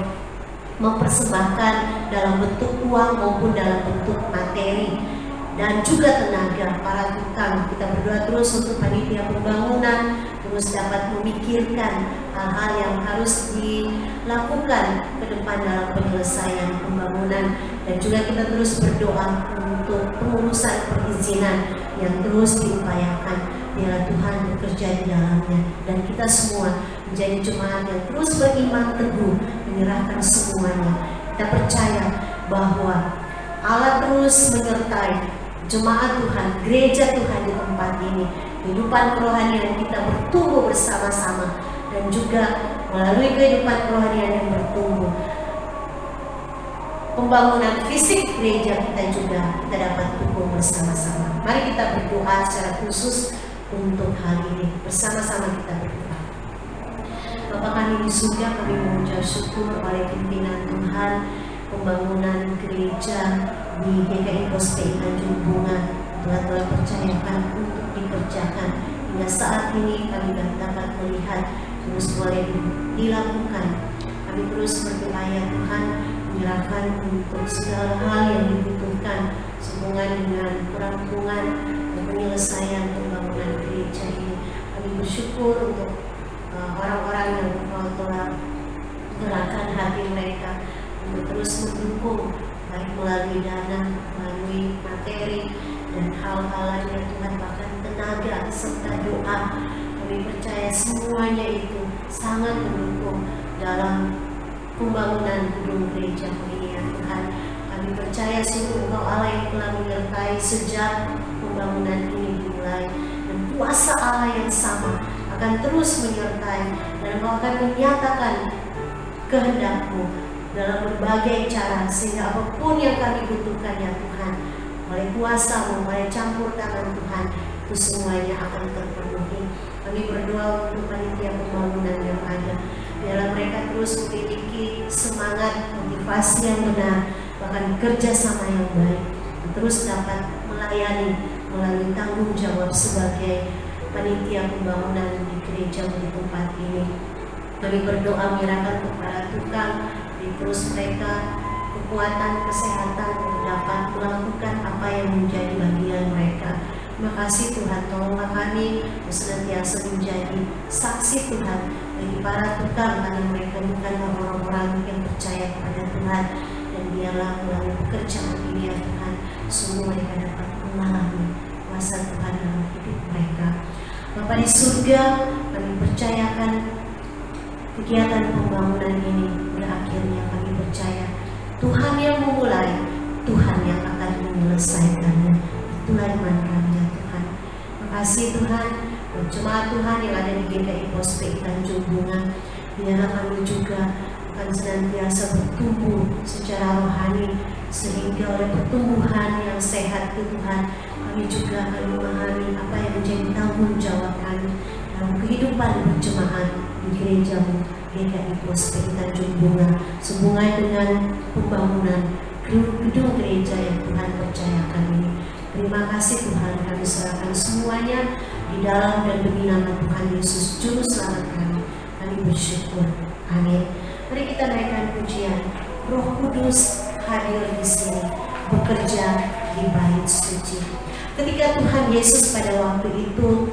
mempersembahkan dalam bentuk uang maupun dalam bentuk materi dan juga tenaga, para tukang. Kita berdoa terus untuk panitia pembangunan terus dapat memikirkan hal-hal yang harus dilakukan ke depan dalam penyelesaian pembangunan, dan juga kita terus berdoa untuk pengurusan perizinan yang terus diupayakan. Biarlah Tuhan bekerja di dalamnya dan kita semua menjadi jemaat yang terus beriman teguh, menyerahkan semuanya. Kita percaya bahwa Allah terus menyertai jemaat Tuhan, gereja Tuhan di tempat ini. Kehidupan kerohanian kita bertumbuh bersama-sama, dan juga melalui kehidupan kerohanian yang bertumbuh, pembangunan fisik gereja kita juga kita dapat tumbuh bersama-sama. Mari kita berdoa secara khusus untuk hal ini. Bersama-sama kita berdoa. Bapa kami di surga, kami mengucap syukur oleh pimpinan Tuhan, pembangunan gereja di GKI Gospel Tanjung Bunga Tuhan telah percayakan untuk dikerjakan. Hingga saat ini kami dapat melihat terus boleh dilakukan. Kami terus berdoa ya Tuhan, menyerahkan untuk segala hal yang dibutuhkan sehubungan dengan perampungan dan penyelesaian pembangunan gereja ini. Kami bersyukur untuk orang-orang yang telah gerakan hati mereka untuk terus mendukung, baik melalui dana, melalui materi, dan hal-hal lainnya Tuhan, bahkan tenaga serta doa. Kami percaya semuanya itu sangat mendukung dalam pembangunan gedung gereja ini ya Tuhan. Kami percaya sungguh Engkau Allah yang telah menyertai sejak pembangunan ini dimulai, dan kuasa Allah yang sama akan terus menyertai, dan Engkau akan menyatakan kehendak-Mu dalam berbagai cara, sehingga apapun yang kami butuhkan ya Tuhan, oleh kuasa-Mu, oleh campur tangan Tuhan, itu semuanya akan terpenuhi. Kami berdoa untuk panitia pembangunan yang ada, biarlah mereka terus memiliki semangat, motivasi yang benar, bahkan kerjasama yang baik, terus dapat melayani melalui tanggung jawab sebagai panitia pembangunan di gereja di tempat ini. Kami berdoa menyerahkan kepada tukang, terus mereka kekuatan kesehatan untuk dapat melakukan apa yang menjadi bagian mereka. Terima kasih Tuhan, tolonglah kami senantiasa menjadi saksi Tuhan bagi para tukang, karena mereka bukanlah orang-orang yang percaya kepada Tuhan, dan biarlah melalui pekerjaan ini ya Tuhan, semua mereka dapat mengalami kuasa Tuhan dalam hidup mereka. Bapa di surga, kami percayakan kegiatan pembangunan ini berakhirnya. Kami percaya Tuhan yang memulai, Tuhan yang akan menyelesaikannya. Itulah iman kami ya Tuhan. Terima kasih Tuhan, jemaat Tuhan yang ada di GKI Gospel Tanjung Bunga, biarlah kami juga akan senantiasa bertumbuh secara rohani sehingga oleh pertumbuhan yang sehat itu Tuhan, kami juga akan memahami apa yang menjadi tanggung jawab kami dalam kehidupan berjemaat di gereja-Mu GKI Prosperi Tanjung Bunga, sehubungan dengan pembangunan gedung gereja yang Tuhan percayakan ini. Terima kasih Tuhan, kami serahkan semuanya di dalam dan demi nama Tuhan Yesus Juru Selamat kami. Kami bersyukur. Amin. Mari kita naikkan pujian. Roh Kudus hadir di sini, bekerja di bait suci. Ketika Tuhan Yesus pada waktu itu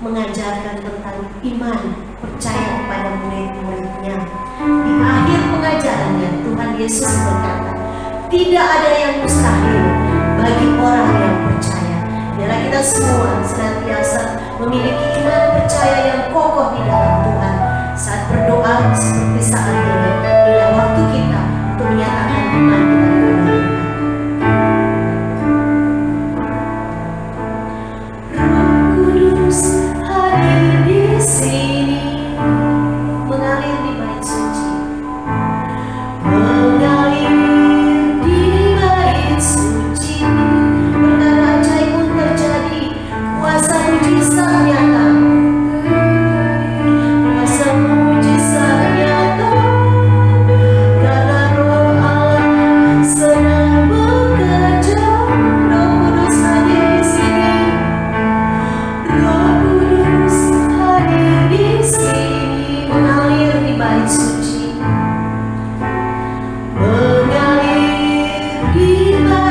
mengajarkan tentang iman, percaya kepada murid-muridnya, di akhir pengajarannya Tuhan Yesus berkata, tidak ada yang mustahil bagi orang yang percaya. Biarlah kita semua senantiasa memiliki iman percaya yang kokoh di dalam Tuhan. Saat berdoa seperti saat ini, inilah waktu kita untuk menyatakan iman kita kepada Tuhan. Roh Kudus hadir di sini, mengalir di bait suci, mengalir di bait suci. Perkara ajaib pun terjadi, kuasa mujizat nyata, kuasa mujizat nyata, karena Roh Allah sedang bekerja. Roh Kudus hadir di sini, Roh Kudus hadir di sini, mengalir di bait suci, mengalir di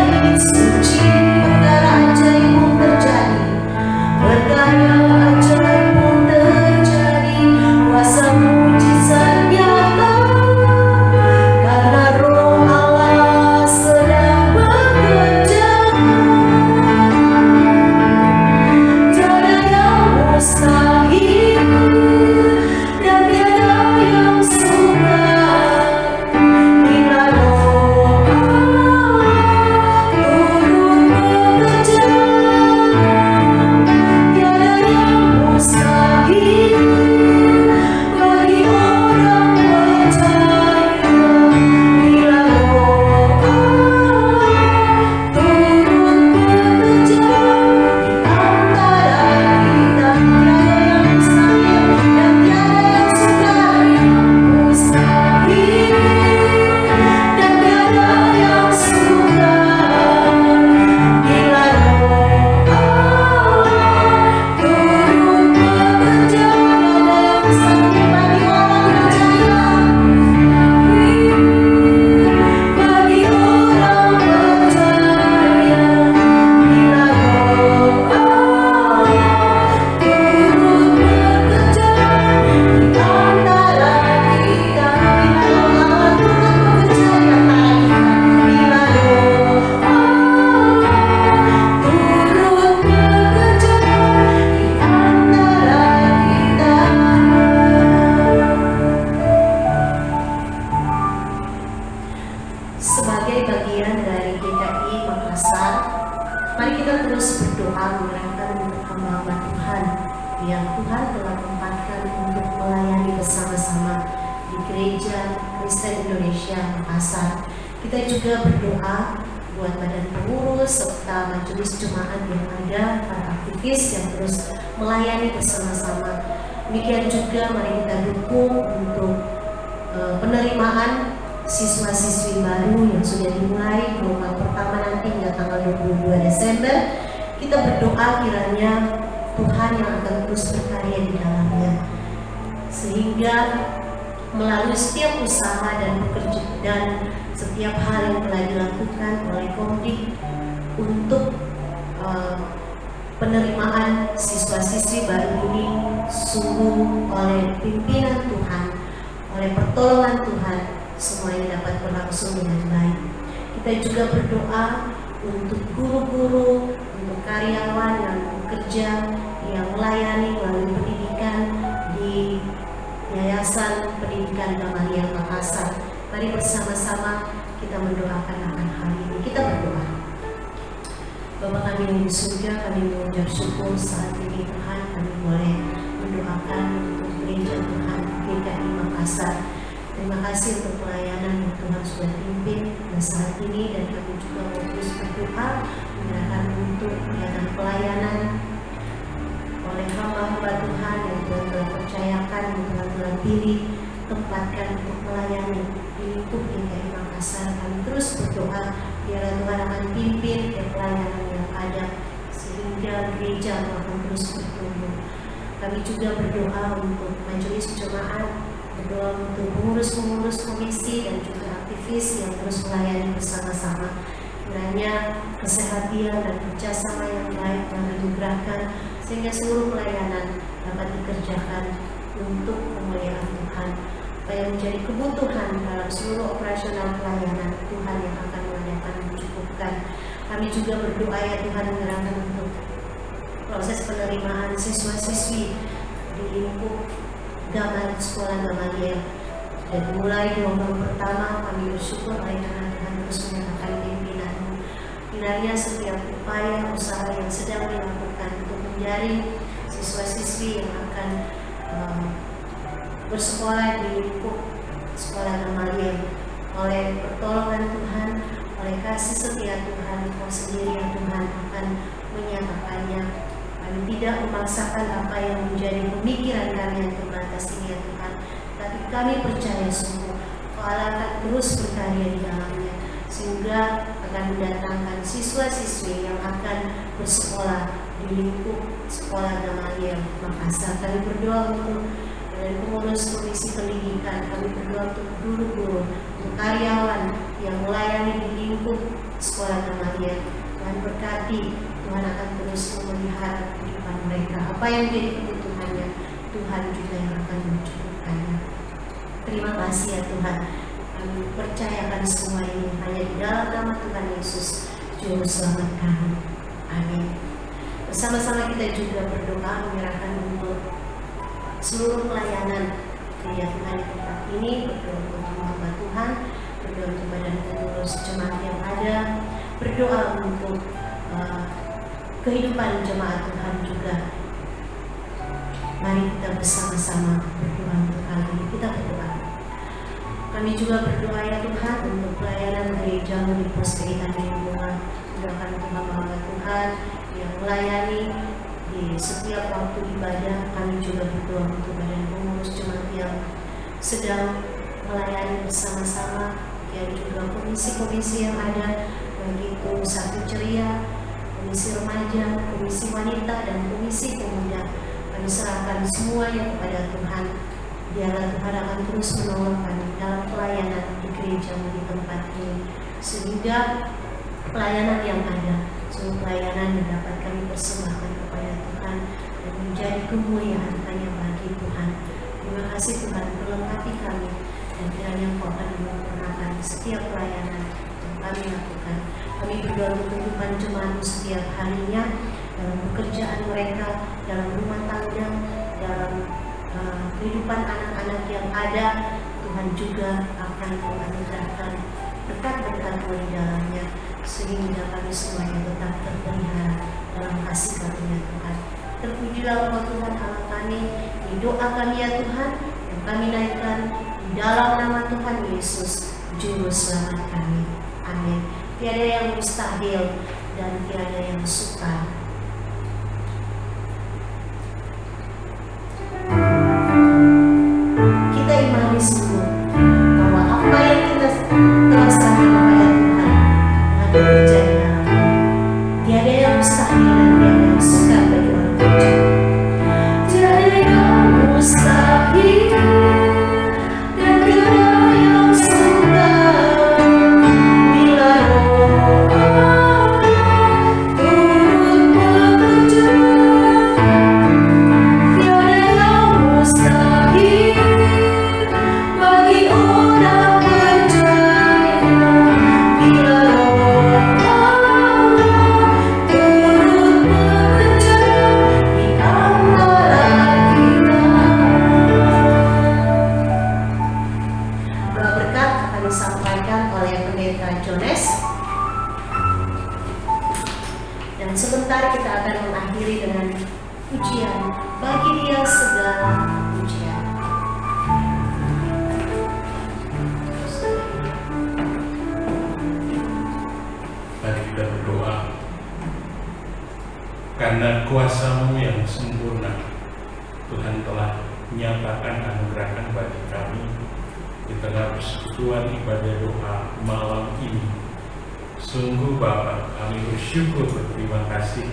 bait suci. Perkara ajaib pun terjadi, perkara ajaib pun terjadi, kuasa mujizat nyata, karena Roh Allah sedang bekerja. Tiada yang mustahil dan tiada yang sukar bila Roh Allah turun bekerja. Tiada yang mustahil bagi orang percaya bila Roh Allah turun bekerja. Di antara kita tiada yang mustahil dan tiada yang sukar, mustahil dan tiada yang sukar bila Roh Allah turun bekerja. Tiada yang mustahil bagi orang percaya, bila Roh Allah turun bekerja. Di antara kita bila Roh Allah turun bekerja, bila Roh Allah turun bekerja di antara kita. Sebagai bagian dari GKI Makassar, mari kita terus berdoa menyerahkan untuk hamba-hamba Tuhan yang Tuhan telah tempatkan untuk melayani bersama-sama di Gereja Kristen Indonesia Makassar. Kita juga berdoa buat badan pengurus serta majelis jemaat yang ada, para aktivis yang terus melayani bersama-sama. Demikian juga mari kita dukung untuk penerimaan siswa-siswi baru yang sudah dimulai gelombang pertama nanti hingga tanggal 22 Desember. Kita berdoa kiranya Tuhan yang akan terus berkarya di dalamnya, sehingga melalui setiap usaha dan bekerja dan setiap hal yang telah dilakukan oleh Komdik untuk penerimaan siswa-siswi baru ini sungguh oleh pimpinan Tuhan, oleh pertolongan Tuhan, semuanya dapat berlangsung dengan baik. Kita juga berdoa untuk guru-guru, untuk karyawan yang bekerja, yang melayani melalui pendidikan di Yayasan Pendidikan Gamaliel Makassar. Mari bersama-sama kita mendoakan akan hal ini. Kita berdoa. Bapa kami yang di surga, kami mengucap syukur saat ini Tuhan, kami boleh mendoakan untuk gereja Tuhan GKI Makassar. Terima kasih untuk pelayanan yang Tuhan sudah pimpin pada saat ini, dan kami juga mau terus berdoa menyerahkan untuk kegiatan pelayanan oleh hamba-hamba Tuhan yang Tuhan telah percayakan, yang Tuhan telah pilih, tempatkan untuk melayani di lingkup GKI Makassar. Kami terus berdoa biarlah Tuhan akan pimpin pelayanan yang ada sehingga gereja akan terus bertumbuh. Kami juga berdoa untuk majelis jemaat, berdoa untuk pengurus-pengurus komisi dan juga aktivis yang terus melayani bersama-sama. Kiranya kesehatan dan kerjasama yang baik dan dianugerahkan sehingga seluruh pelayanan dapat dikerjakan untuk kemuliaan Tuhan. Apa yang menjadi kebutuhan dalam seluruh operasional pelayanan, Tuhan yang akan mengadakan mencukupkan. Kami juga berdoa ya Tuhan menyerahkan untuk proses penerimaan siswa-siswi di lingkup sekolah Gamaliel. Dan mulai gelombang pertama, kami bersyukur karena Tuhan terus menyerahkan pimpinan-Mu. Kiranya setiap upaya usaha yang sedang dilakukan untuk menjaring siswa-siswi yang akan bersekolah di lingkup sekolah Gamaliel, oleh pertolongan Tuhan, oleh kasih setia Tuhan, Kau sendiri yang Tuhan akan menyatakannya. Kami tidak memaksakan apa yang menjadi pemikiran kami yang terbatas ini ya Tuhan, tapi kami percaya sungguh Kau akan terus berkarya di dalamnya, sehingga akan mendatangkan siswa-siswi yang akan bersekolah di lingkup sekolah Gamaliel Makassar. Kami berdoa untuk dari pengurus komisi pendidikan, kami berdoa untuk guru-guru, untuk karyawan yang melayani di lingkup sekolah Gamaliel. Tuhan berkati, Tuhan akan terus memelihara kehidupan mereka. Apa yang menjadi kebutuhannya, Tuhan juga yang akan mencukupkannya. Terima kasih ya Tuhan. Kami percayakan semua ini hanya di dalam nama Tuhan Yesus, Juru Selamat kami. Amin. Bersama-sama kita juga berdoa menyerahkan untuk seluruh pelayanan gereja Tuhan di tempat ini, berdoa untuk hamba Tuhan, berdoa untuk badan pengurus jemaat yang ada, berdoa untuk kehidupan jemaat Tuhan juga. Mari kita bersama-sama berdoa untuk hal ini. Kita berdoa. Kami juga berdoa ya Tuhan untuk pelayanan gereja di pos keitan lingkungan. Doakan untuk hamba Tuhan yang melayani di setiap waktu ibadah. Kami juga berdoa untuk badan pengurus jemaat yang sedang melayani bersama-sama, dan juga komisi-komisi yang ada, baik itu Satu Ceria, komisi remaja, komisi wanita, dan komisi pemuda. Kami serahkan semuanya kepada Tuhan. Biarlah Tuhan akan terus menolong kami dalam pelayanan di gereja di tempat ini, sehingga pelayanan yang ada, seluruh pelayanan yang dapat kami persembahkan kepada Tuhan dan menjadi kemuliaan hanya bagi Tuhan. Terima kasih Tuhan, berlengkapi kami, dan kiranya Kau akan menyempurnakan setiap pelayanan yang kami lakukan. Kami berdoa untuk kehidupan jemaat setiap harinya, dalam pekerjaan mereka, dalam rumah tangga, dalam kehidupan anak-anak yang ada. Tuhan juga akan menganugerahkan berkat-berkat di dalamnya, sehingga kami semuanya tetap terpelihara dalam kasih karunia Tuhan. Terpujilah Engkau Tuhan Allah kami, di doa kami ya Tuhan, yang kami naikkan di dalam nama Tuhan Yesus, Juru Selamat kami. Amin. Tiada yang mustahil dan tiada yang sukar. Kita imani sungguh bahwa apa yang kita telah serahkan kepada Tuhan akan terjadi dalamnya. Tiada yang mustahil dan tiada yang sukar bagi orang percaya. Tiada yang mustahil dan tiada yang sukar bila Roh Allah turut bekerja. Tiada yang mustahil bagi orang percaya bila Roh Allah turut bekerja di antara kita. Doa berkat akan disampaikan oleh Pendeta Jones, dan sebentar kita akan mengakhiri dengan pujian bagi Dia segala pujian. karena kuasa-Mu yang sempurna, Tuhan telah menyatakan anugerahkan bagi kami di tengah persekutuan ibadah doa malam ini. Sungguh Bapa, kami bersyukur, berterima kasih,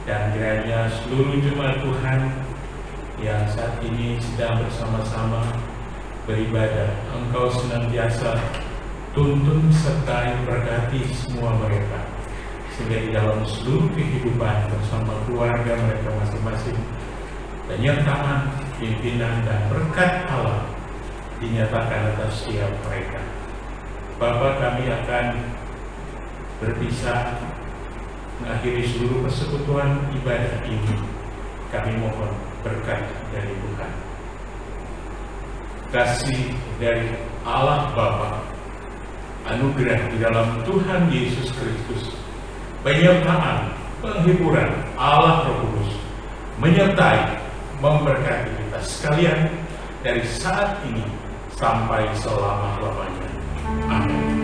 dan kiranya seluruh jemaat Tuhan yang saat ini sedang bersama-sama beribadah, Engkau senantiasa tuntun sertai berkati semua mereka, sehingga di dalam seluruh kehidupan bersama keluarga mereka masing-masing, penyertaan, pimpinan, dan berkat Allah dinyatakan atas setiap mereka. Bapa, kami akan berpisah mengakhiri seluruh persekutuan ibadah ini. Kami mohon berkat dari Tuhan, kasih dari Allah Bapa, anugerah di dalam Tuhan Yesus Kristus, penyertaan, penghiburan Allah Roh Kudus menyertai, memberkati kita sekalian dari saat ini sampai selama-lamanya. Amin.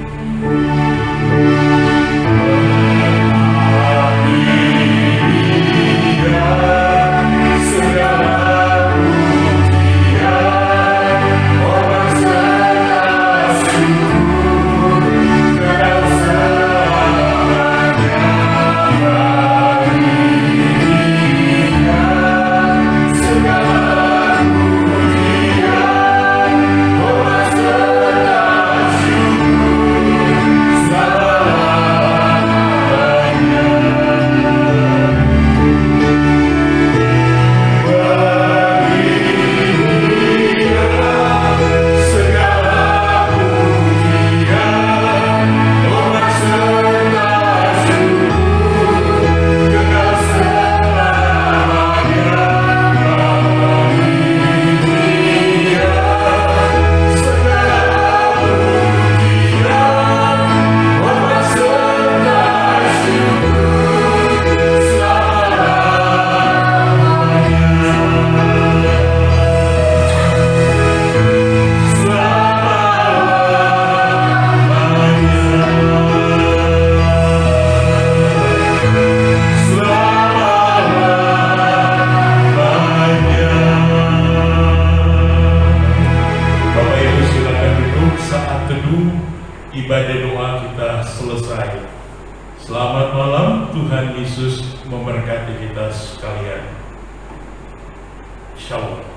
Ibadah doa kita selesai. Selamat malam, Tuhan Yesus memberkati kita sekalian. Shalom.